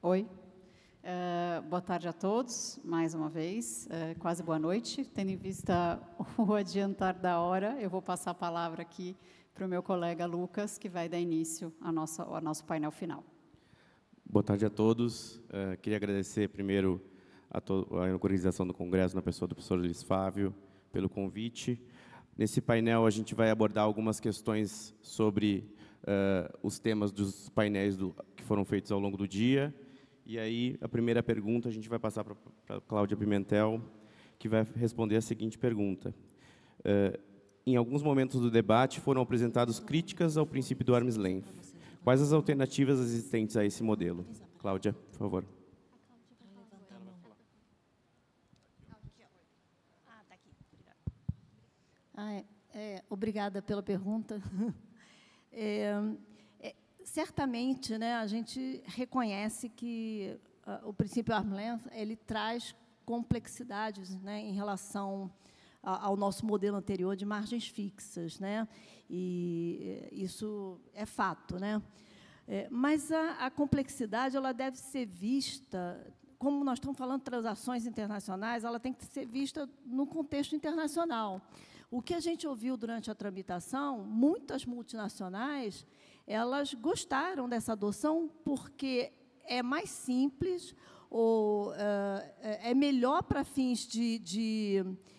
Oi. Boa tarde a todos, mais uma vez. Quase boa noite. Tendo em vista o adiantar da hora, eu vou passar a palavra aqui para o meu colega Lucas, que vai dar início ao nosso painel final. Boa tarde a todos. Queria agradecer primeiro a organização do Congresso, na pessoa do professor Luiz Fávio, pelo convite. Nesse painel, a gente vai abordar algumas questões sobre os temas dos painéis que foram feitos ao longo do dia. E aí, a primeira pergunta, a gente vai passar para a Cláudia Pimentel, que vai responder a seguinte pergunta. Em alguns momentos do debate, foram apresentadas críticas ao princípio do arm's length. Quais as alternativas existentes a esse modelo? Cláudia, por favor. Obrigada pela pergunta. Certamente, né, a gente reconhece que o princípio arm's length ele traz complexidades, né, em relação ao nosso modelo anterior de margens fixas, né, e isso é fato, né. Mas a complexidade ela deve ser vista, como nós estamos falando de transações internacionais, ela tem que ser vista no contexto internacional. O que a gente ouviu durante a tramitação, muitas multinacionais, elas gostaram dessa adoção porque é mais simples, ou é melhor para fins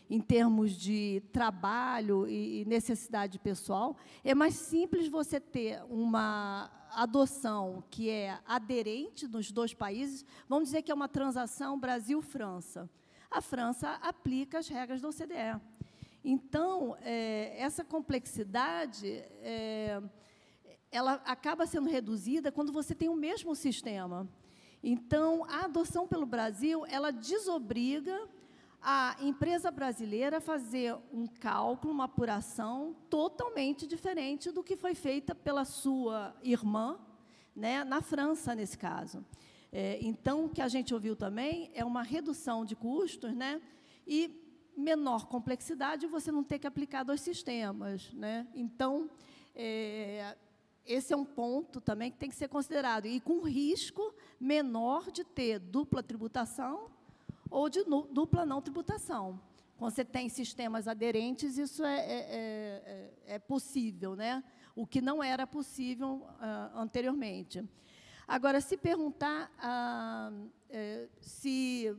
em termos de trabalho e necessidade pessoal, é mais simples você ter uma adoção que é aderente nos dois países, vamos dizer que é uma transação Brasil-França. A França aplica as regras da OCDE. Então, essa complexidade, ela acaba sendo reduzida quando você tem o mesmo sistema. Então, a adoção pelo Brasil, ela desobriga a empresa brasileira a fazer um cálculo, uma apuração totalmente diferente do que foi feita pela sua irmã, né, na França, nesse caso. Então, o que a gente ouviu também é uma redução de custos, né, e menor complexidade, você não ter que aplicar dois sistemas, né? Então, esse é um ponto também que tem que ser considerado, e com risco menor de ter dupla tributação ou de dupla não tributação. Quando você tem sistemas aderentes, isso é possível, né? O que não era possível anteriormente. Agora, se perguntar se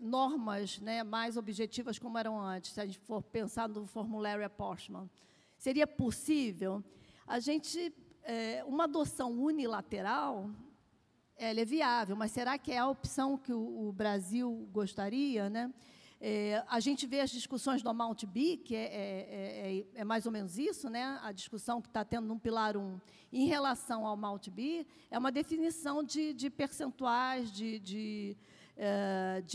normas, né, mais objetivas como eram antes, se a gente for pensar no formulário apportionment, seria possível a gente, uma adoção unilateral, ela é viável, mas será que é a opção que o Brasil gostaria, né? A gente vê as discussões do Amount B, que é mais ou menos isso, né? A discussão que está tendo no Pilar 1 em relação ao Amount B é uma definição de percentuais, de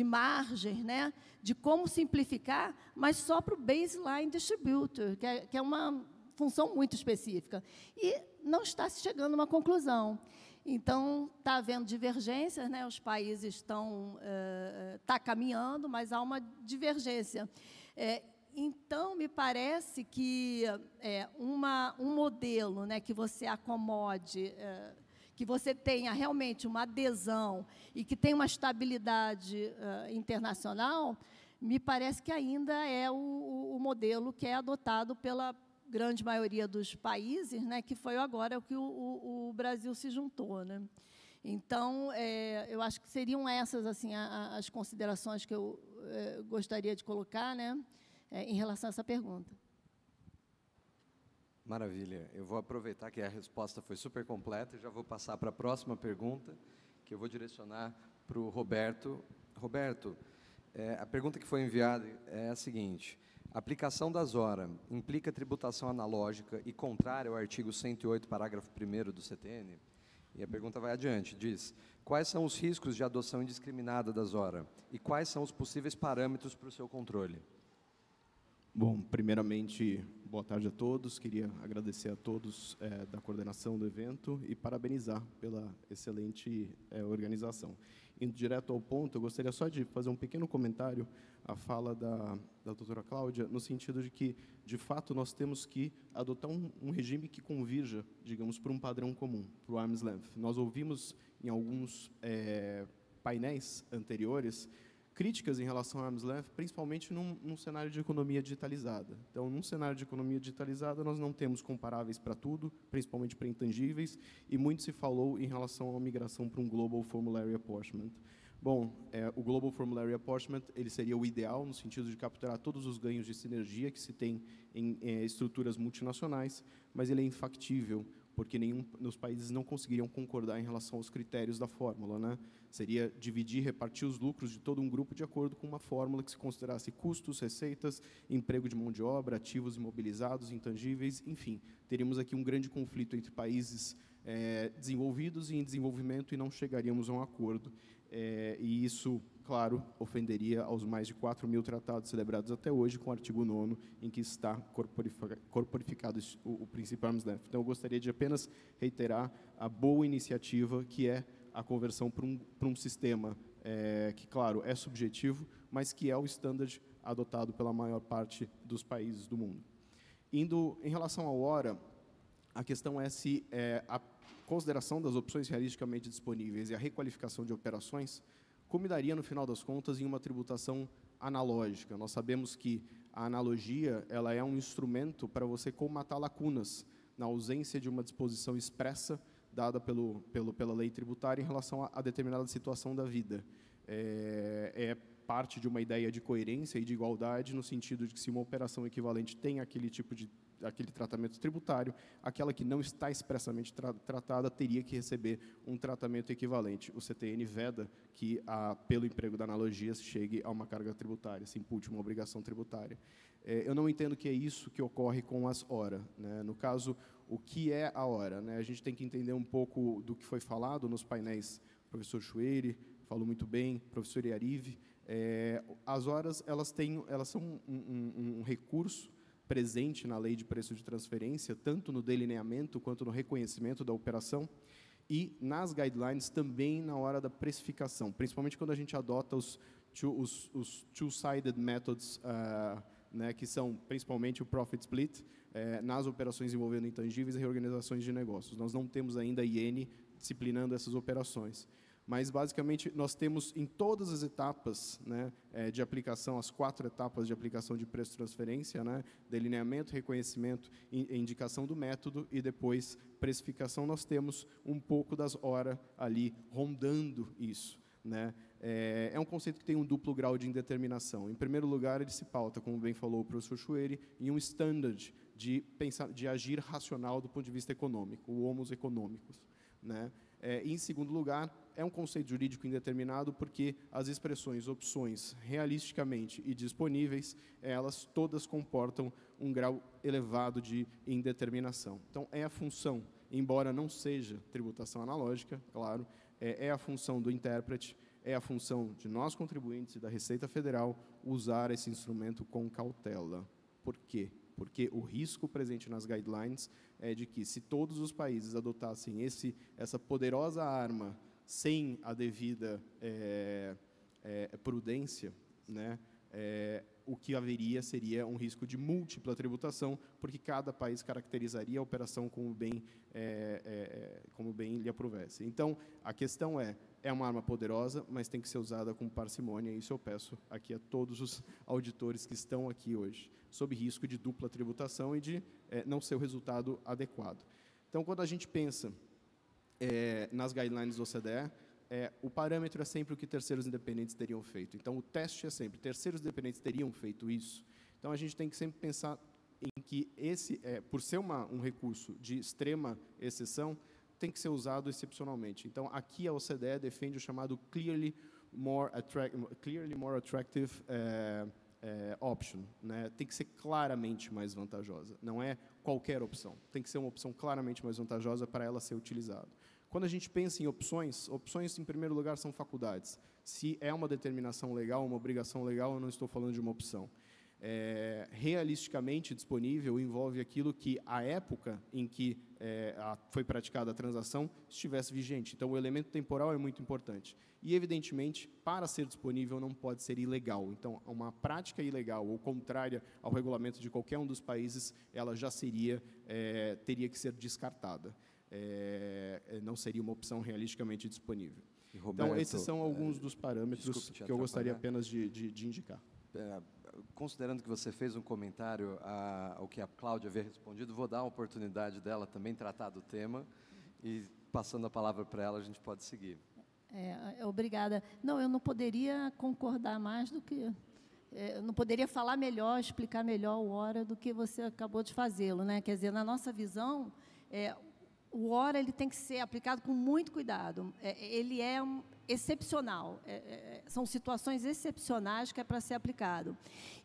margens, né, de como simplificar, mas só para o baseline distributor, que é uma função muito específica. E não está se chegando a uma conclusão. Então, está havendo divergências, né, os países estão caminhando, mas há uma divergência. Então, me parece que um modelo, né, que você acomode, que você tenha realmente uma adesão e que tenha uma estabilidade internacional, me parece que ainda é o modelo que é adotado pela grande maioria dos países, né, que foi agora que o Brasil se juntou, né? Então, eu acho que seriam essas assim, as considerações que eu gostaria de colocar, né, em relação a essa pergunta. Maravilha. Eu vou aproveitar que a resposta foi super completa e já vou passar para a próxima pergunta, que eu vou direcionar para o Roberto. Roberto, a pergunta que foi enviada é a seguinte: a aplicação da ZORA implica tributação analógica e contrária ao artigo 108, parágrafo 1º do CTN? E a pergunta vai adiante, diz: quais são os riscos de adoção indiscriminada da ZORA e quais são os possíveis parâmetros para o seu controle? Bom, primeiramente, boa tarde a todos. Queria agradecer a todos da coordenação do evento e parabenizar pela excelente organização. Indo direto ao ponto, eu gostaria só de fazer um pequeno comentário à fala da doutora Cláudia, no sentido de que, de fato, nós temos que adotar um regime que convirja, digamos, para um padrão comum, para o arm's length. Nós ouvimos em alguns painéis anteriores, críticas em relação ao arm's length, principalmente num cenário de economia digitalizada. Então, num cenário de economia digitalizada, nós não temos comparáveis para tudo, principalmente para intangíveis, e muito se falou em relação à migração para um Global Formulary Apportionment. Bom, o Global Formulary Apportionment ele seria o ideal no sentido de capturar todos os ganhos de sinergia que se tem em estruturas multinacionais, mas ele é infactível, porque nenhum dos países não conseguiriam concordar em relação aos critérios da fórmula, né? Seria dividir, repartir os lucros de todo um grupo de acordo com uma fórmula que se considerasse custos, receitas, emprego de mão de obra, ativos imobilizados, intangíveis, enfim. Teríamos aqui um grande conflito entre países desenvolvidos e em desenvolvimento e não chegaríamos a um acordo. E isso, claro, ofenderia aos mais de 4.000 tratados celebrados até hoje, com o artigo 9º, em que está corporificado o princípio arm's length. Então, eu gostaria de apenas reiterar a boa iniciativa, que é a conversão para um sistema que, claro, é subjetivo, mas que é o standard adotado pela maior parte dos países do mundo. Indo em relação ao hora, a questão é se a consideração das opções realisticamente disponíveis e a requalificação de operações culminaria, no final das contas, em uma tributação analógica. Nós sabemos que a analogia ela é um instrumento para você colmatar lacunas na ausência de uma disposição expressa dada pela lei tributária em relação a determinada situação da vida. É parte de uma ideia de coerência e de igualdade, no sentido de que, se uma operação equivalente tem aquele tratamento tributário, aquela que não está expressamente tratada teria que receber um tratamento equivalente. O CTN veda que, pelo emprego da analogia, se chegue a uma carga tributária, se impute uma obrigação tributária. Eu não entendo que é isso que ocorre com as hora, né? No caso, o que é a hora, né? A gente tem que entender um pouco do que foi falado nos painéis. O professor Chueire falou muito bem, o professor Iarive. As horas elas são um recurso presente na lei de preço de transferência, tanto no delineamento quanto no reconhecimento da operação, e nas guidelines também na hora da precificação, principalmente quando a gente adota os two-sided methods, né, que são principalmente o profit split, nas operações envolvendo intangíveis e reorganizações de negócios. Nós não temos ainda IN disciplinando essas operações. Mas, basicamente, nós temos em todas as etapas, né, de aplicação, as 4 etapas de aplicação de preço de transferência, né, delineamento, reconhecimento, indicação do método e depois precificação, nós temos um pouco das horas ali rondando isso, né. É um conceito que tem um duplo grau de indeterminação. Em primeiro lugar, ele se pauta, como bem falou o professor Chueire, em um standard de agir racional do ponto de vista econômico, o homos econômicos, né. Em segundo lugar, é um conceito jurídico indeterminado porque as expressões opções realisticamente e disponíveis, elas todas comportam um grau elevado de indeterminação. Então, é a função, embora não seja tributação analógica, claro, é a função do intérprete, é a função de nós contribuintes e da Receita Federal usar esse instrumento com cautela. Por quê? Porque o risco presente nas guidelines é de que, se todos os países adotassem essa poderosa arma sem a devida prudência, né, o que haveria seria um risco de múltipla tributação, porque cada país caracterizaria a operação como bem lhe aprovesse. Então, a questão é uma arma poderosa, mas tem que ser usada com parcimônia, e isso eu peço aqui a todos os auditores que estão aqui hoje, sob risco de dupla tributação e de não ser o resultado adequado. Então, quando a gente pensa nas guidelines do OCDE, o parâmetro é sempre o que terceiros independentes teriam feito. Então, o teste é sempre, terceiros independentes teriam feito isso. Então, a gente tem que sempre pensar em que por ser um recurso de extrema exceção, tem que ser usado excepcionalmente. Então, aqui a OCDE defende o chamado clearly more attractive option, né? Tem que ser claramente mais vantajosa. Não é qualquer opção. Tem que ser uma opção claramente mais vantajosa para ela ser utilizada. Quando a gente pensa em opções, em primeiro lugar, são faculdades. Se é uma determinação legal, uma obrigação legal, eu não estou falando de uma opção. Realisticamente disponível envolve aquilo que a época em que foi praticada a transação estivesse vigente. Então, o elemento temporal é muito importante. E, evidentemente, para ser disponível não pode ser ilegal. Então, uma prática ilegal ou contrária ao regulamento de qualquer um dos países, ela já teria que ser descartada. Não seria uma opção realisticamente disponível. Então, esses são alguns dos parâmetros que eu gostaria apenas de indicar. Considerando que você fez um comentário ao que a Cláudia havia respondido, vou dar a oportunidade dela também tratar do tema e, passando a palavra para ela, a gente pode seguir. Obrigada. Não, eu não poderia concordar mais do que... eu não poderia falar melhor, explicar melhor o HORA do que você acabou de fazê-lo, né? Quer dizer, na nossa visão, o HORA ele tem que ser aplicado com muito cuidado. Ele é excepcional. São situações excepcionais que é para ser aplicado.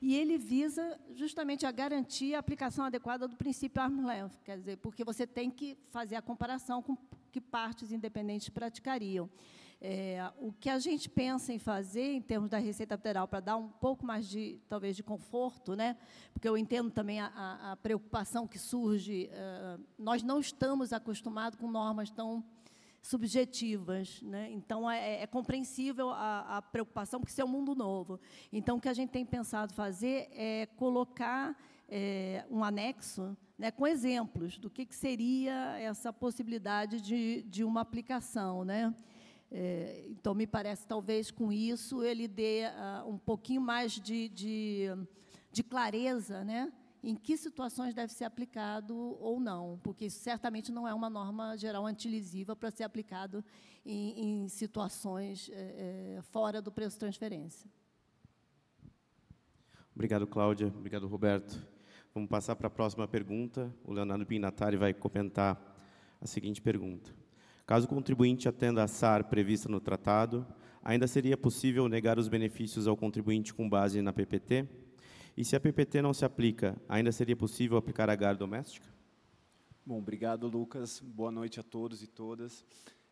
E ele visa justamente a garantir a aplicação adequada do princípio arm's length, quer dizer, porque você tem que fazer a comparação com que partes independentes praticariam. O que a gente pensa em fazer, em termos da Receita Federal, para dar um pouco mais, talvez, de conforto, né? Porque eu entendo também a preocupação que surge, nós não estamos acostumados com normas tão subjetivas, né? Então, é compreensível a preocupação, porque isso é um mundo novo. Então, o que a gente tem pensado fazer é colocar um anexo, né, com exemplos do que seria essa possibilidade de uma aplicação, né? Então, me parece, talvez, com isso, ele dê um pouquinho mais de clareza, né, em que situações deve ser aplicado ou não, porque isso certamente não é uma norma geral antilesiva para ser aplicado em situações fora do preço de transferência. Obrigado, Cláudia. Obrigado, Roberto. Vamos passar para a próxima pergunta. O Leonardo Pignatari vai comentar a seguinte pergunta. Caso o contribuinte atenda a SAR prevista no tratado, ainda seria possível negar os benefícios ao contribuinte com base na PPT? E se a PPT não se aplica, ainda seria possível aplicar a GAR doméstica? Bom, obrigado, Lucas. Boa noite a todos e todas.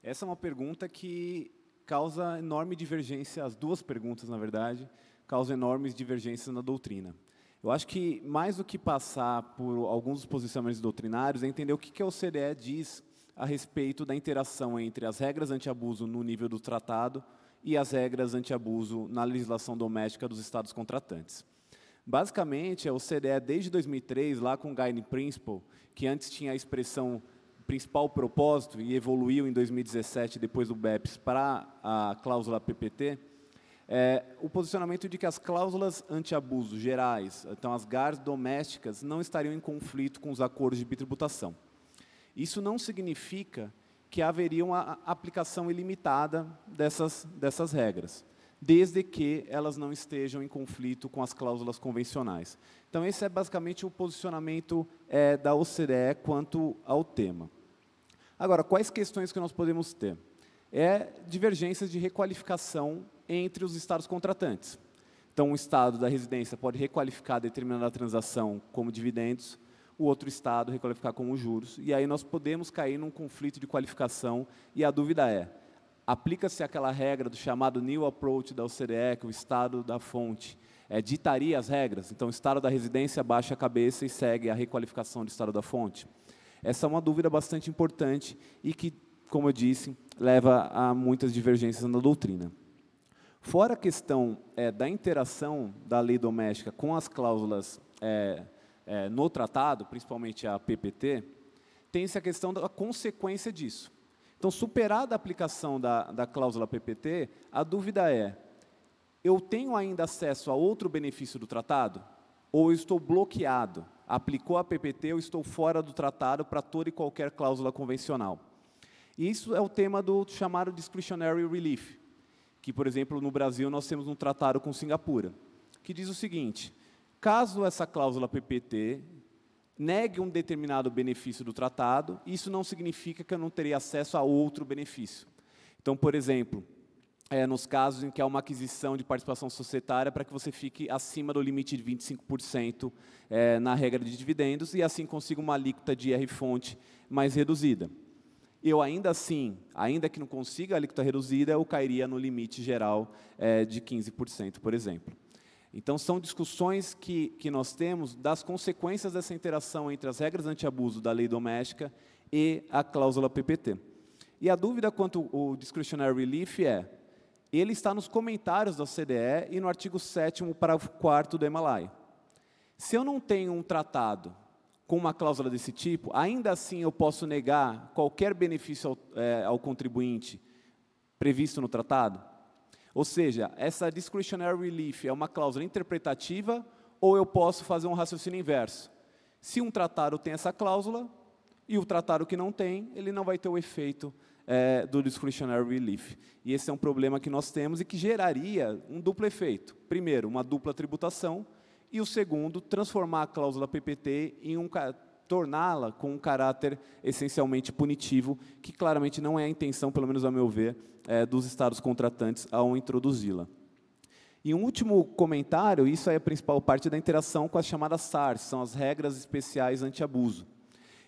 Essa é uma pergunta que causa enorme divergência, as duas perguntas, na verdade, causam enormes divergências na doutrina. Eu acho que, mais do que passar por alguns dos posicionamentos doutrinários, é entender o que a OCDE diz a respeito da interação entre as regras anti-abuso no nível do tratado e as regras anti-abuso na legislação doméstica dos Estados contratantes. Basicamente, a OCDE, desde 2003, lá com o Guiding Principle, que antes tinha a expressão principal propósito e evoluiu em 2017, depois do BEPS, para a cláusula PPT, o posicionamento de que as cláusulas anti-abuso gerais, então as GARs domésticas, não estariam em conflito com os acordos de bitributação. Isso não significa que haveria uma aplicação ilimitada dessas regras, desde que elas não estejam em conflito com as cláusulas convencionais. Então, esse é basicamente o posicionamento da OCDE quanto ao tema. Agora, quais questões que nós podemos ter? Divergências de requalificação entre os estados contratantes. Então, o estado da residência pode requalificar determinada transação como dividendos, o outro estado requalificar como juros, e aí nós podemos cair num conflito de qualificação, e a dúvida é, aplica-se aquela regra do chamado New Approach da OCDE, que o estado da fonte ditaria as regras, então o estado da residência baixa a cabeça e segue a requalificação do estado da fonte? Essa é uma dúvida bastante importante e que, como eu disse, leva a muitas divergências na doutrina. Fora a questão da interação da lei doméstica com as cláusulas no tratado, principalmente a PPT, tem-se a questão da consequência disso. Então, superada a aplicação da cláusula PPT, a dúvida é, eu tenho ainda acesso a outro benefício do tratado? Ou eu estou bloqueado? Aplicou a PPT, eu estou fora do tratado para toda e qualquer cláusula convencional. E isso é o tema do chamado Discretionary Relief, que, por exemplo, no Brasil, nós temos um tratado com Singapura, que diz o seguinte, caso essa cláusula PPT negue um determinado benefício do tratado, isso não significa que eu não terei acesso a outro benefício. Então, por exemplo, nos casos em que há uma aquisição de participação societária para que você fique acima do limite de 25% na regra de dividendos e assim consiga uma alíquota de IR-fonte mais reduzida. Eu ainda assim, ainda que não consiga a alíquota reduzida, eu cairia no limite geral de 15%, por exemplo. Então, são discussões que nós temos das consequências dessa interação entre as regras anti-abuso da lei doméstica e a cláusula PPT. E a dúvida quanto ao Discretionary Relief ele está nos comentários da OCDE e no artigo 7º, parágrafo 4º do EMALAI. Se eu não tenho um tratado com uma cláusula desse tipo, ainda assim eu posso negar qualquer benefício ao contribuinte previsto no tratado? Ou seja, essa discretionary relief é uma cláusula interpretativa ou eu posso fazer um raciocínio inverso? Se um tratado tem essa cláusula e o tratado que não tem, ele não vai ter o efeito do discretionary relief. E esse é um problema que nós temos e que geraria um duplo efeito. Primeiro, uma dupla tributação, e o segundo, transformar a cláusula PPT em torná-la com um caráter essencialmente punitivo, que claramente não é a intenção, pelo menos a meu ver, dos Estados contratantes ao introduzi-la. E um último comentário, isso é a principal parte da interação com as chamadas SARs, são as regras especiais anti-abuso.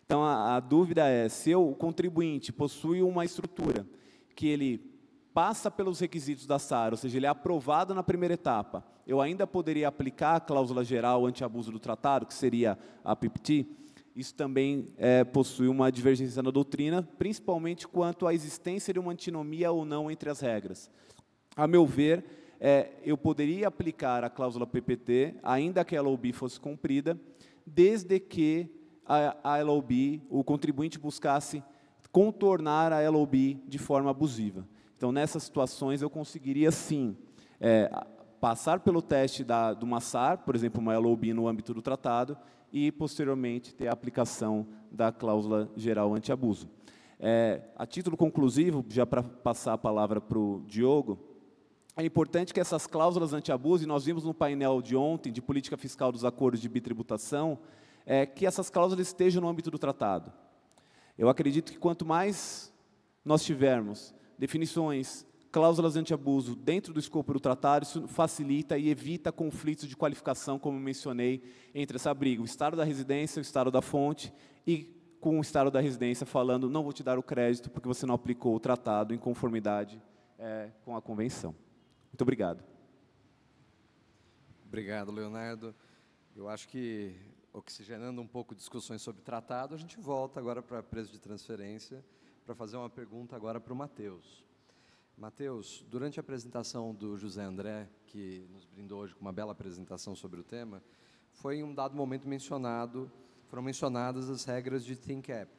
Então, a dúvida é, se o contribuinte possui uma estrutura que ele passa pelos requisitos da SAR, ou seja, ele é aprovado na primeira etapa, eu ainda poderia aplicar a cláusula geral anti-abuso do tratado, que seria a PPT. Isso também possui uma divergência na doutrina, principalmente quanto à existência de uma antinomia ou não entre as regras. A meu ver, eu poderia aplicar a cláusula PPT, ainda que a LOB fosse cumprida, desde que a LOB, o contribuinte buscasse contornar a LOB de forma abusiva. Então, nessas situações, eu conseguiria, sim, passar pelo teste de uma SAR, por exemplo, uma LOB no âmbito do tratado, e, posteriormente, ter a aplicação da cláusula geral anti-abuso. A título conclusivo, já para passar a palavra para o Diogo, é importante que essas cláusulas anti-abuso, e nós vimos no painel de ontem, de política fiscal dos acordos de bitributação, que essas cláusulas estejam no âmbito do tratado. Eu acredito que quanto mais nós tivermos definições, cláusulas anti-abuso dentro do escopo do tratado, isso facilita e evita conflitos de qualificação, como mencionei, entre essa briga, o estado da residência, o estado da fonte, e com o estado da residência falando, não vou te dar o crédito porque você não aplicou o tratado em conformidade com a convenção. Muito obrigado. Obrigado, Leonardo. Eu acho que, oxigenando um pouco discussões sobre tratado, a gente volta agora para preço de transferência, para fazer uma pergunta agora para o Matheus. Matheus, durante a apresentação do José André, que nos brindou hoje com uma bela apresentação sobre o tema, foi em um dado momento foram mencionadas as regras de Thin Cap,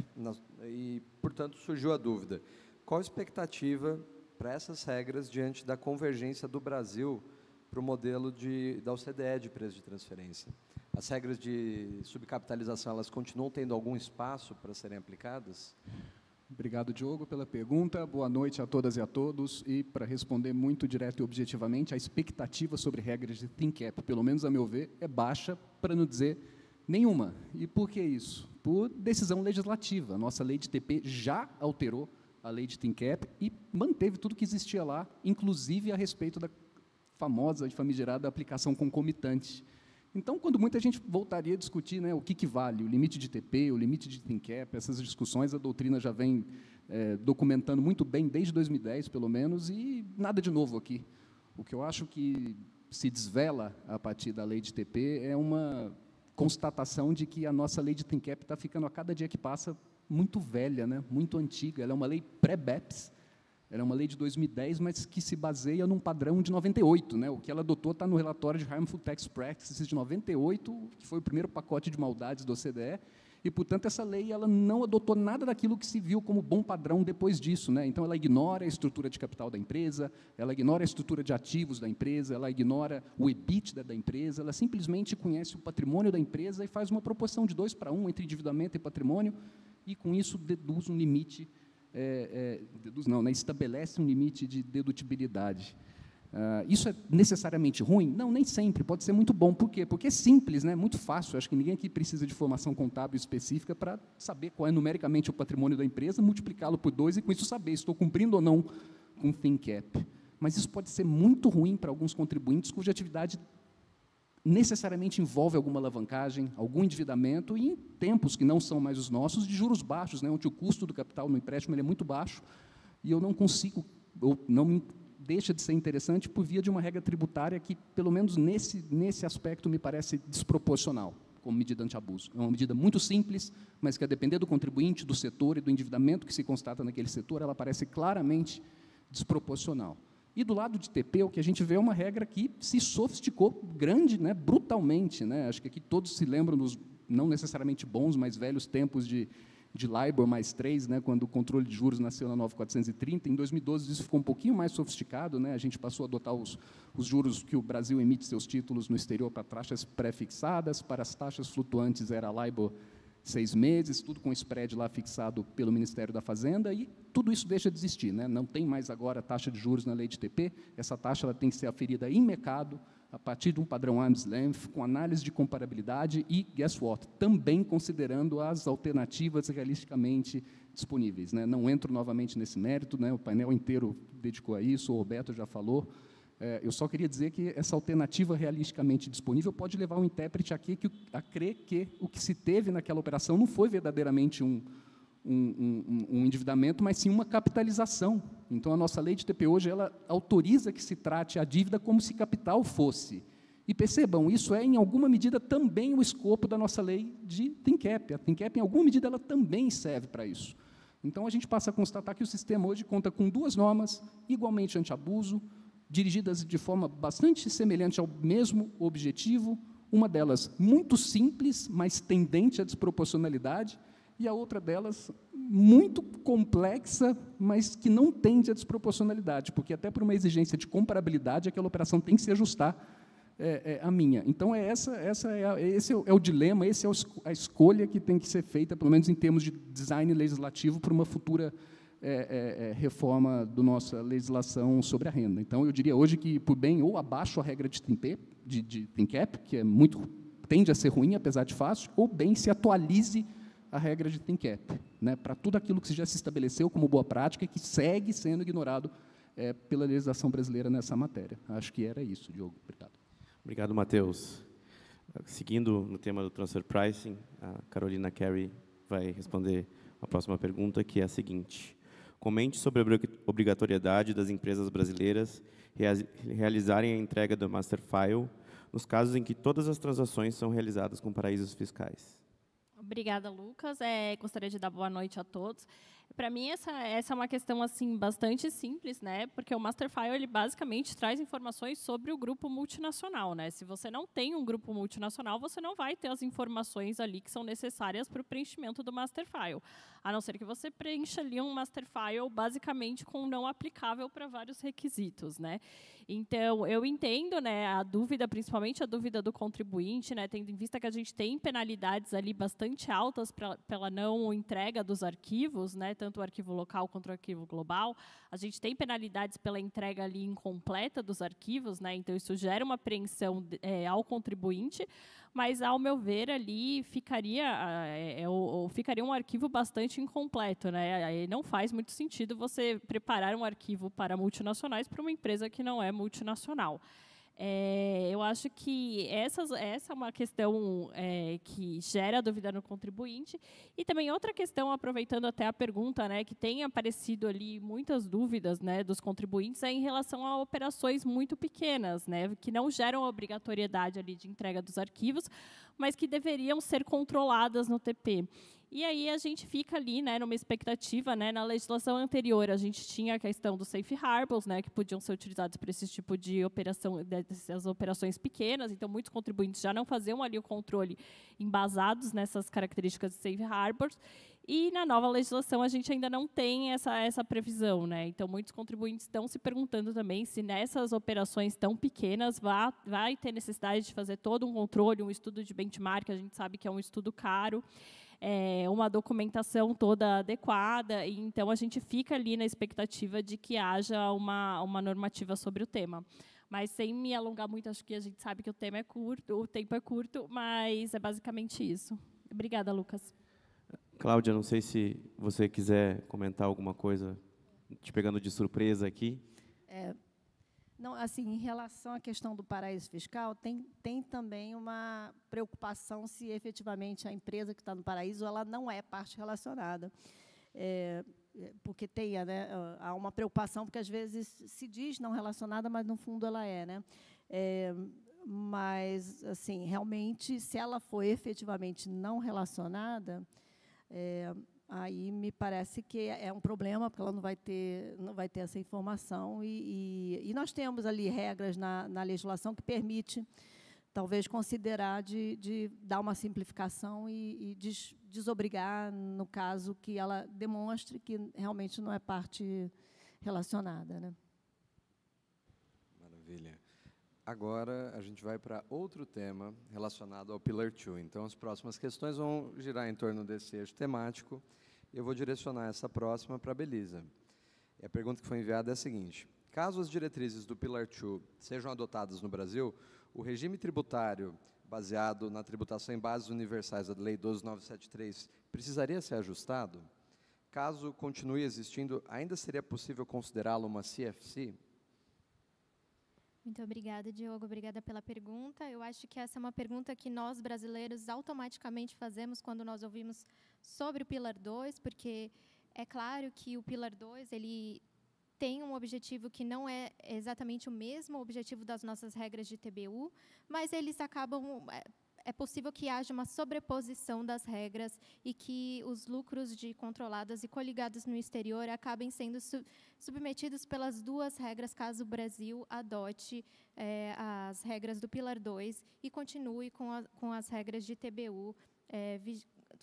e, portanto, surgiu a dúvida, qual a expectativa para essas regras diante da convergência do Brasil para o modelo da OCDE de preço de transferência? As regras de subcapitalização, elas continuam tendo algum espaço para serem aplicadas? Obrigado, Diogo, pela pergunta. Boa noite a todas e a todos. E, para responder muito direto e objetivamente, a expectativa sobre regras de Thin Cap, pelo menos a meu ver, é baixa, para não dizer nenhuma. E por que isso? Por decisão legislativa. Nossa lei de TP já alterou a lei de Thin Cap e manteve tudo que existia lá, inclusive a respeito da famosa e famigerada aplicação concomitante. Então, quando muita gente voltaria a discutir, né, o que vale, o limite de TP, o limite de Thin Cap, essas discussões, a doutrina já vem documentando muito bem, desde 2010, pelo menos, e nada de novo aqui. O que eu acho que se desvela a partir da lei de TP é uma constatação de que a nossa lei de Thin Cap está ficando, a cada dia que passa, muito velha, né, muito antiga. Ela é uma lei pré-BEPS, ela é uma lei de 2010, mas que se baseia num padrão de 98. Né? O que ela adotou está no relatório de Harmful Tax Practices de 98, que foi o primeiro pacote de maldades da OCDE, e, portanto, essa lei ela não adotou nada daquilo que se viu como bom padrão depois disso. Né? Então, ela ignora a estrutura de capital da empresa, ela ignora a estrutura de ativos da empresa, ela ignora o EBITDA da empresa, ela simplesmente conhece o patrimônio da empresa e faz uma proporção de 2:1 entre endividamento e patrimônio, e, com isso, deduz um limite, estabelece um limite de dedutibilidade. Isso é necessariamente ruim? Não, nem sempre, pode ser muito bom. Por quê? Porque é simples, né? Muito fácil. Acho que ninguém aqui precisa de formação contábil específica para saber qual é numericamente o patrimônio da empresa, multiplicá-lo por 2 e, com isso, saber se estou cumprindo ou não com o Thin Cap. Mas isso pode ser muito ruim para alguns contribuintes cuja atividade necessariamente envolve alguma alavancagem, algum endividamento, e em tempos que não são mais os nossos, de juros baixos, né, onde o custo do capital no empréstimo ele é muito baixo, e eu não consigo, ou não me deixa de ser interessante por via de uma regra tributária que, pelo menos nesse aspecto, me parece desproporcional, como medida anti-abuso. É uma medida muito simples, mas que, a depender do contribuinte, do setor e do endividamento que se constata naquele setor, ela parece claramente desproporcional. E, do lado de TP, o que a gente vê é uma regra que se sofisticou grande, né, brutalmente. Né? Acho que aqui todos se lembram dos, não necessariamente bons, mas velhos tempos de de LIBOR mais 3, né, quando o controle de juros nasceu na 9430. Em 2012, isso ficou um pouquinho mais sofisticado, né, a gente passou a adotar os juros que o Brasil emite seus títulos no exterior para taxas pré-fixadas, para as taxas flutuantes era LIBOR 6 meses, tudo com spread lá fixado pelo Ministério da Fazenda, e tudo isso deixa de existir, né, não tem mais agora taxa de juros na lei de TP, essa taxa ela tem que ser aferida em mercado, a partir de um padrão arm's length, com análise de comparabilidade e, guess what, também considerando as alternativas realisticamente disponíveis, né? Não entro novamente nesse mérito, né? O painel inteiro dedicou a isso, o Roberto já falou. Eu só queria dizer que essa alternativa realisticamente disponível pode levar o intérprete a crer que o que se teve naquela operação não foi verdadeiramente um endividamento, mas sim uma capitalização. Então, a nossa lei de TP hoje, ela autoriza que se trate a dívida como se capital fosse. E percebam, isso é, em alguma medida, também o escopo da nossa lei de ThinkCap. A ThinkCap, em alguma medida, ela também serve para isso. Então, a gente passa a constatar que o sistema hoje conta com 2 normas, igualmente anti-abuso, dirigidas de forma bastante semelhante ao mesmo objetivo, uma delas muito simples, mas tendente à desproporcionalidade, e a outra delas muito complexa, mas que não tende à desproporcionalidade, porque até por uma exigência de comparabilidade, aquela operação tem que se ajustar à minha. Então, esse é o dilema, essa é a escolha que tem que ser feita, pelo menos em termos de design legislativo, para uma futura reforma da nossa legislação sobre a renda. Então, eu diria hoje que, por bem, ou abaixo a regra de ThinkCap, que tende a ser ruim, apesar de fácil, ou bem se atualize a regra de ThinkCap, né, para tudo aquilo que já se estabeleceu como boa prática e que segue sendo ignorado pela legislação brasileira nessa matéria. Acho que era isso, Diogo. Obrigado. Obrigado, Matheus. Seguindo no tema do transfer pricing, a Carolina Carey vai responder a próxima pergunta, que é a seguinte: comente sobre a obrigatoriedade das empresas brasileiras realizarem a entrega do Master File nos casos em que todas as transações são realizadas com paraísos fiscais. Obrigada, Lucas. Gostaria de dar boa noite a todos. Para mim, essa é uma questão assim bastante simples, né? Porque o Master File ele basicamente traz informações sobre o grupo multinacional, né? Se você não tem um grupo multinacional, você não vai ter as informações ali que são necessárias para o preenchimento do Master File, a não ser que você preencha ali um Master File basicamente com não aplicável para vários requisitos, né? Então, eu entendo, né, a dúvida, principalmente a dúvida do contribuinte, né, tendo em vista que a gente tem penalidades ali bastante altas pela não entrega dos arquivos, né, tanto o arquivo local quanto o arquivo global. A gente tem penalidades pela entrega ali incompleta dos arquivos, né, então isso gera uma apreensão ao contribuinte, mas, ao meu ver, ali ficaria um arquivo bastante incompleto, né? Aí não faz muito sentido você preparar um arquivo para multinacionais para uma empresa que não é multinacional. Eu acho que essa é uma questão que gera dúvida no contribuinte. E também outra questão, aproveitando até a pergunta, né, que tem aparecido ali muitas dúvidas, né, dos contribuintes, em relação a operações muito pequenas, né, que não geram obrigatoriedade ali de entrega dos arquivos, mas que deveriam ser controladas no TP. E aí a gente fica ali, né, numa expectativa, né, na legislação anterior a gente tinha a questão dos safe harbors, né, que podiam ser utilizados para esse tipo de operação, dessas operações pequenas. Então muitos contribuintes já não faziam ali o controle embasados nessas características de safe harbors. E na nova legislação a gente ainda não tem essa previsão, né? Então muitos contribuintes estão se perguntando também se nessas operações tão pequenas vai ter necessidade de fazer todo um controle, um estudo de benchmark. A gente sabe que é um estudo caro. Uma documentação toda adequada, e então a gente fica ali na expectativa de que haja uma normativa sobre o tema. Mas, sem me alongar muito, acho que a gente sabe que o tempo é curto, mas é basicamente isso. Obrigada, Lucas. Cláudia, não sei se você quiser comentar alguma coisa, te pegando de surpresa aqui. Não, assim, em relação à questão do paraíso fiscal, tem também uma preocupação se efetivamente a empresa que está no paraíso ela não é parte relacionada. Porque há uma preocupação, porque às vezes se diz não relacionada, mas no fundo ela é, né? Mas, assim, realmente, se ela for efetivamente não relacionada, aí me parece que é um problema, porque ela não vai ter essa informação. E nós temos ali regras na legislação que permite talvez considerar de dar uma simplificação e desobrigar, no caso, que ela demonstre que realmente não é parte relacionada, né? Maravilha. Agora, a gente vai para outro tema relacionado ao Pillar 2. Então, as próximas questões vão girar em torno desse eixo temático. Eu vou direcionar essa próxima para a Belisa. E a pergunta que foi enviada é a seguinte: caso as diretrizes do Pillar 2 sejam adotadas no Brasil, o regime tributário baseado na tributação em bases universais da Lei 12.973 precisaria ser ajustado? Caso continue existindo, ainda seria possível considerá-lo uma CFC? Muito obrigada, Diogo. Obrigada pela pergunta. Eu acho que essa é uma pergunta que nós, brasileiros, automaticamente fazemos quando nós ouvimos sobre o Pillar 2, porque é claro que o Pillar 2, ele tem um objetivo que não é exatamente o mesmo objetivo das nossas regras de TBU, mas eles acabam... É possível que haja uma sobreposição das regras e que os lucros de controladas e coligadas no exterior acabem sendo submetidos pelas duas regras, caso o Brasil adote as regras do Pillar 2 e continue com as regras de TBU,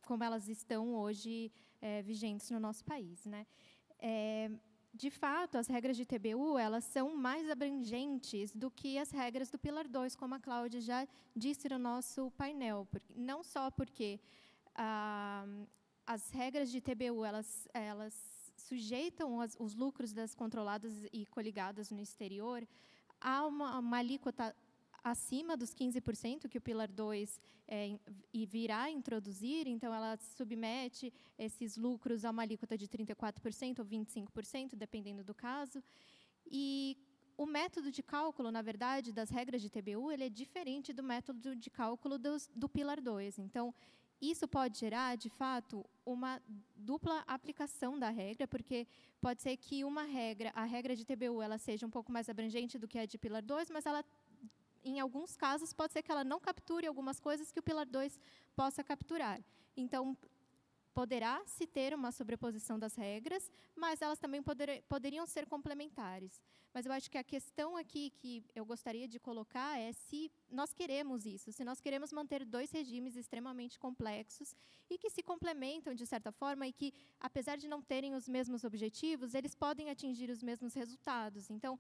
como elas estão hoje vigentes no nosso país, né? De fato, as regras de TBU, elas são mais abrangentes do que as regras do Pillar 2, como a Cláudia já disse no nosso painel. Não só porque as regras de TBU, elas sujeitam os lucros das controladas e coligadas no exterior a uma alíquota acima dos 15%, que o Pillar 2 virá introduzir, então ela submete esses lucros a uma alíquota de 34% ou 25%, dependendo do caso. E o método de cálculo, na verdade, das regras de TBU, ele é diferente do método de cálculo do Pillar 2. Então, isso pode gerar, de fato, uma dupla aplicação da regra, porque pode ser que a regra de TBU, ela seja um pouco mais abrangente do que a de Pillar 2, mas ela, em alguns casos, pode ser que ela não capture algumas coisas que o Pillar 2 possa capturar. Então, poderá se ter uma sobreposição das regras, mas elas também poderiam ser complementares. Mas eu acho que a questão aqui que eu gostaria de colocar é se nós queremos isso, se nós queremos manter dois regimes extremamente complexos e que se complementam de certa forma e que, apesar de não terem os mesmos objetivos, eles podem atingir os mesmos resultados. Então,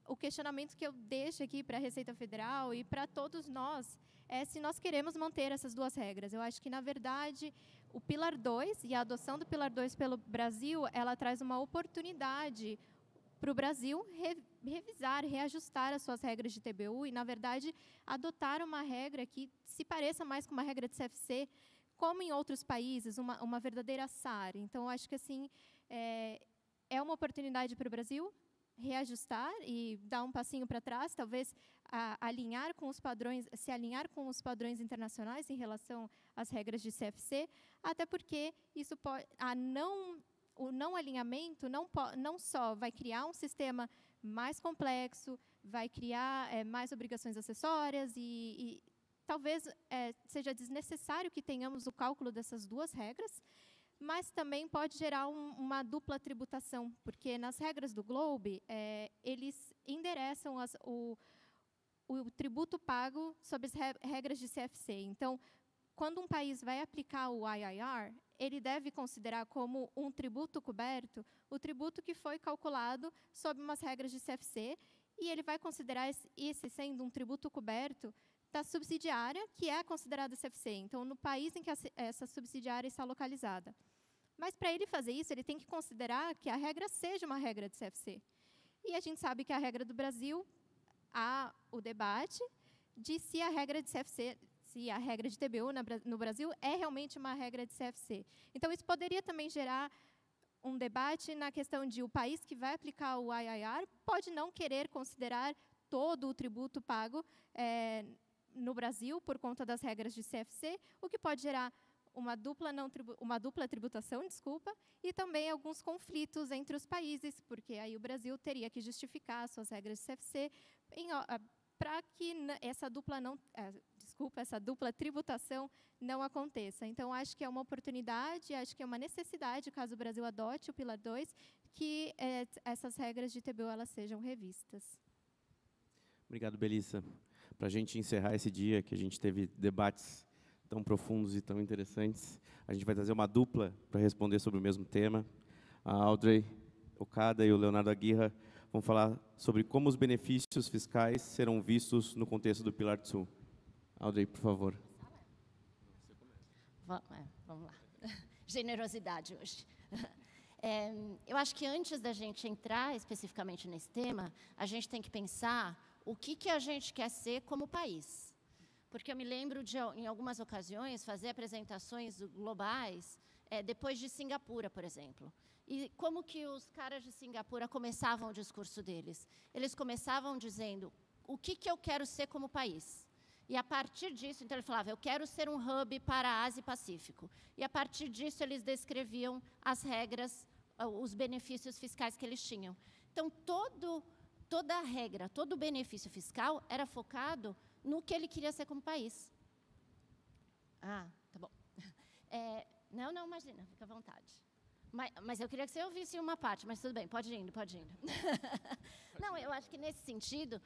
o questionamento que eu deixo aqui para a Receita Federal e para todos nós é se nós queremos manter essas duas regras. Eu acho que, na verdade, o Pillar 2 e a adoção do Pillar 2 pelo Brasil, ela traz uma oportunidade para o Brasil revisar, reajustar as suas regras de TBU e, na verdade, adotar uma regra que se pareça mais com uma regra de CFC, como em outros países, uma verdadeira SAR. Então, eu acho que assim é uma oportunidade para o Brasil reajustar e dar um passinho para trás, talvez alinhar com os padrões, se alinhar com os padrões internacionais em relação às regras de CFC, até porque isso pode, o não alinhamento não só vai criar um sistema mais complexo, vai criar mais obrigações acessórias e talvez seja desnecessário que tenhamos o cálculo dessas duas regras, mas também pode gerar uma dupla tributação, porque nas regras do Globe, eles endereçam o tributo pago sob as regras de CFC. Então, quando um país vai aplicar o IIR, ele deve considerar como um tributo coberto o tributo que foi calculado sob umas regras de CFC, e ele vai considerar esse sendo um tributo coberto da subsidiária, que é considerada CFC, então, no país em que essa subsidiária está localizada. Mas, para ele fazer isso, ele tem que considerar que a regra seja uma regra de CFC. E a gente sabe que a regra do Brasil, há o debate de se a regra de CFC, se a regra de TBU no Brasil é realmente uma regra de CFC. Então, isso poderia também gerar um debate na questão de o país que vai aplicar o IIR pode não querer considerar todo o tributo pago no Brasil, por conta das regras de CFC, o que pode gerar uma dupla tributação, e também alguns conflitos entre os países, porque aí o Brasil teria que justificar suas regras de CFC para que essa dupla tributação não aconteça. Então, acho que é uma oportunidade, acho que é uma necessidade, caso o Brasil adote o Pillar 2, que essas regras de TBU elas sejam revistas. Obrigado, Belissa. Para a gente encerrar esse dia, que a gente teve debates tão profundos e tão interessantes, a gente vai trazer uma dupla para responder sobre o mesmo tema. A Audrey Okada e o Leonardo Aguirre vão falar sobre como os benefícios fiscais serão vistos no contexto do Pilar 2. Audrey, por favor. Vamos lá. Generosidade hoje. Eu acho que antes da gente entrar especificamente nesse tema, a gente tem que pensar o que a gente quer ser como país. Porque eu me lembro de, em algumas ocasiões, fazer apresentações globais, depois de Singapura, por exemplo. E como que os caras de Singapura começavam o discurso deles? Eles começavam dizendo, o que eu quero ser como país? E, a partir disso, então, ele falava, eu quero ser um hub para a Ásia e Pacífico. E, a partir disso, eles descreviam as regras, os benefícios fiscais que eles tinham. Então, toda a regra, todo o benefício fiscal era focado no que ele queria ser como país. Ah, tá bom. Não, imagina, fica à vontade. Mas eu queria que você ouvisse uma parte, mas tudo bem, pode ir indo. Não, eu acho que nesse sentido,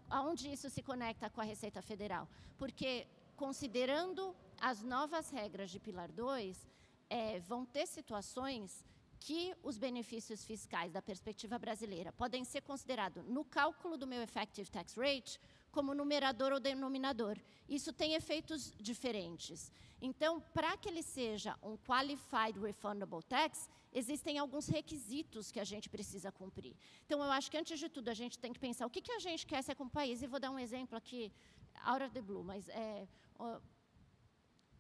aonde isso se conecta com a Receita Federal? Porque, considerando as novas regras de Pilar 2, vão ter situações que os benefícios fiscais da perspectiva brasileira podem ser considerados no cálculo do meu effective tax rate como numerador ou denominador. Isso tem efeitos diferentes. Então, para que ele seja um Qualified Refundable Tax, existem alguns requisitos que a gente precisa cumprir. Então, eu acho que, antes de tudo, a gente tem que pensar o que a gente quer ser como país. E vou dar um exemplo aqui, out of the blue, mas não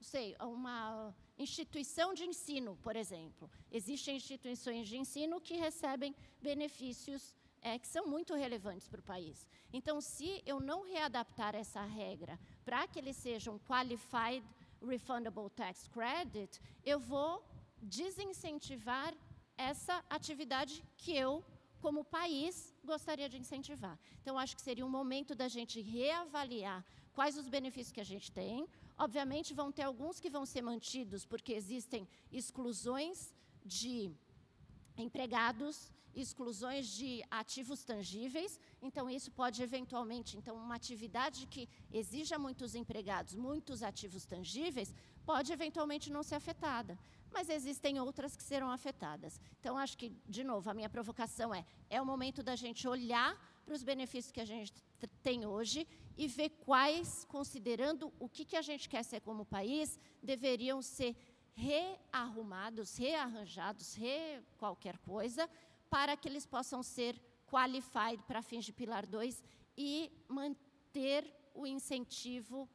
sei, uma instituição de ensino, por exemplo. Existem instituições de ensino que recebem benefícios que são muito relevantes para o país. Então, se eu não readaptar essa regra para que ele seja um Qualified Refundable Tax Credit, eu vou desincentivar essa atividade que eu, como país, gostaria de incentivar. Então, acho que seria um momento da gente reavaliar quais os benefícios que a gente tem. Obviamente, vão ter alguns que vão ser mantidos, porque existem exclusões de empregados, exclusões de ativos tangíveis. Então, isso pode, eventualmente, uma atividade que exija muitos empregados, muitos ativos tangíveis, pode, eventualmente, não ser afetada. Mas existem outras que serão afetadas. Então, acho que, de novo, a minha provocação é o momento da gente olhar para os benefícios que a gente tem hoje e ver quais, considerando o que a gente quer ser como país, deveriam ser rearrumados, rearranjados, qualquer coisa, para que eles possam ser qualified para fins de Pilar 2 e manter o incentivo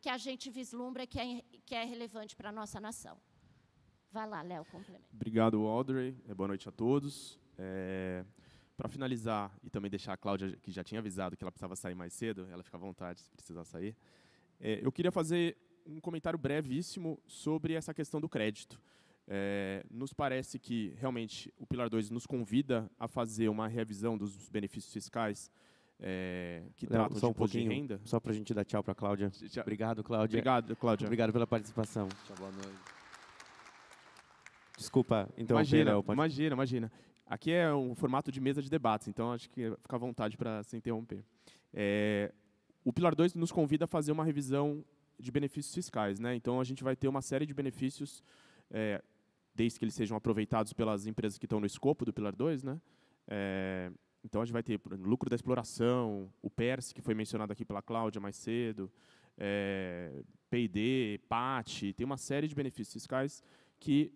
que a gente vislumbra que é relevante para a nossa nação. Vai lá, Léo, complementa. Obrigado, Audrey. Boa noite a todos. Para finalizar, e também deixar a Cláudia, que já tinha avisado que ela precisava sair mais cedo, ela fica à vontade se precisar sair, eu queria fazer um comentário brevíssimo sobre essa questão do crédito. Nos parece que, realmente, o Pilar 2 nos convida a fazer uma revisão dos benefícios fiscais que tratam de imposto de renda. Só para a gente dar tchau para a Cláudia. Obrigado, Cláudia. Obrigado, Cláudia. Obrigado pela participação. Tchau, boa noite. Desculpa, então. Imagina. Aqui é um formato de mesa de debates, então acho que fica à vontade para se interromper. O Pilar 2 nos convida a fazer uma revisão de benefícios fiscais, né? Então, a gente vai ter uma série de benefícios, desde que eles sejam aproveitados pelas empresas que estão no escopo do Pilar 2, né? Então, a gente vai ter lucro da exploração, o PERS, que foi mencionado aqui pela Cláudia mais cedo, P&D, PAT, tem uma série de benefícios fiscais que,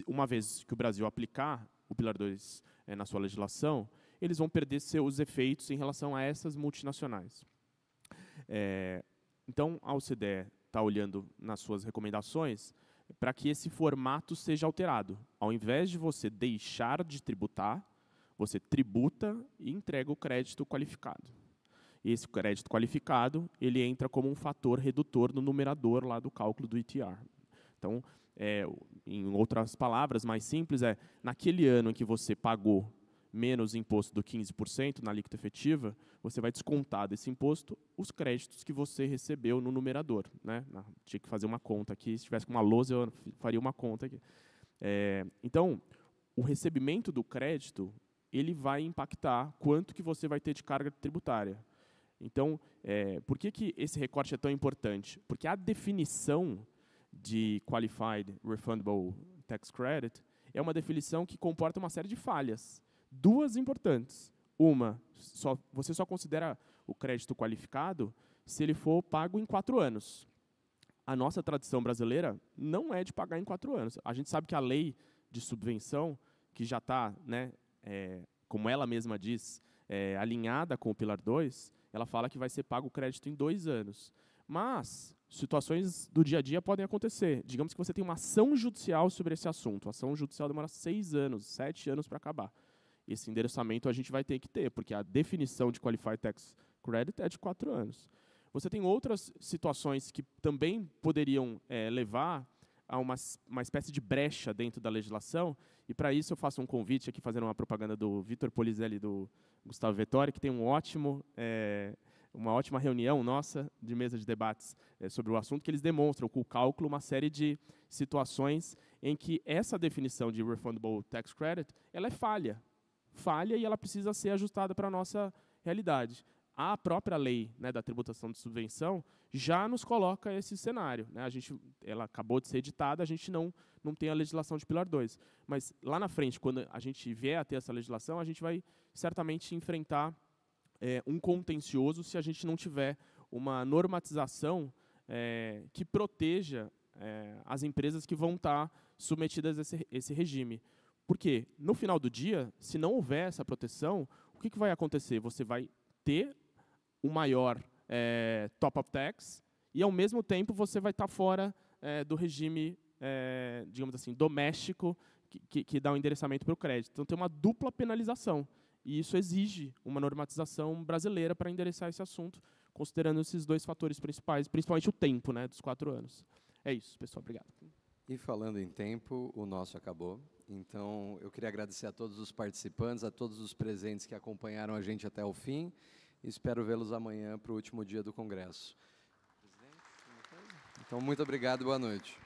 uma vez que o Brasil aplicar o Pilar 2 na sua legislação, eles vão perder seus efeitos em relação a essas multinacionais. Então, a OCDE está olhando nas suas recomendações para que esse formato seja alterado. Ao invés de você deixar de tributar, você tributa e entrega o crédito qualificado. E esse crédito qualificado, ele entra como um fator redutor no numerador lá do cálculo do ITR. Então, em outras palavras mais simples, naquele ano em que você pagou menos imposto do 15% na alíquota efetiva, você vai descontar desse imposto os créditos que você recebeu no numerador, né? Tinha que fazer uma conta aqui, se tivesse com uma lousa, eu faria uma conta aqui. Então, o recebimento do crédito ele vai impactar quanto que você vai ter de carga tributária. Então, por que esse recorte é tão importante? Porque a definição de Qualified Refundable Tax Credit é uma definição que comporta uma série de falhas. Duas importantes. Uma, você só considera o crédito qualificado se ele for pago em 4 anos. A nossa tradição brasileira não é de pagar em 4 anos. A gente sabe que a lei de subvenção, que já está, né, como ela mesma diz, alinhada com o Pilar 2, ela fala que vai ser pago o crédito em 2 anos. Mas situações do dia a dia podem acontecer. Digamos que você tem uma ação judicial sobre esse assunto. A ação judicial demora 6 anos, 7 anos para acabar. Esse endereçamento a gente vai ter que ter, porque a definição de Qualified Tax Credit é de 4 anos. Você tem outras situações que também poderiam levar a uma espécie de brecha dentro da legislação, e para isso eu faço um convite aqui, fazendo uma propaganda do Vitor Polizelli e do Gustavo Vettori, que tem uma ótima reunião nossa de mesa de debates sobre o assunto, que eles demonstram com o cálculo uma série de situações em que essa definição de Refundable Tax Credit ela é falha e ela precisa ser ajustada para a nossa realidade. A própria lei, né, da tributação de subvenção já nos coloca esse cenário, né? Ela acabou de ser editada, a gente não tem a legislação de Pilar 2. Mas lá na frente, quando a gente vier a ter essa legislação, a gente vai certamente enfrentar um contencioso se a gente não tiver uma normatização que proteja as empresas que vão estar submetidas a esse regime. Porque, no final do dia, se não houver essa proteção, o que vai acontecer? Você vai ter o maior top-up tax e, ao mesmo tempo, você vai estar fora do regime, digamos assim, doméstico que dá o endereçamento para o crédito. Então, tem uma dupla penalização. E isso exige uma normatização brasileira para endereçar esse assunto, considerando esses 2 fatores principais, principalmente o tempo, né, dos 4 anos. É isso, pessoal. Obrigado. E falando em tempo, o nosso acabou. Então, eu queria agradecer a todos os participantes, a todos os presentes que acompanharam a gente até o fim. E espero vê-los amanhã para o último dia do Congresso. Então, muito obrigado e boa noite.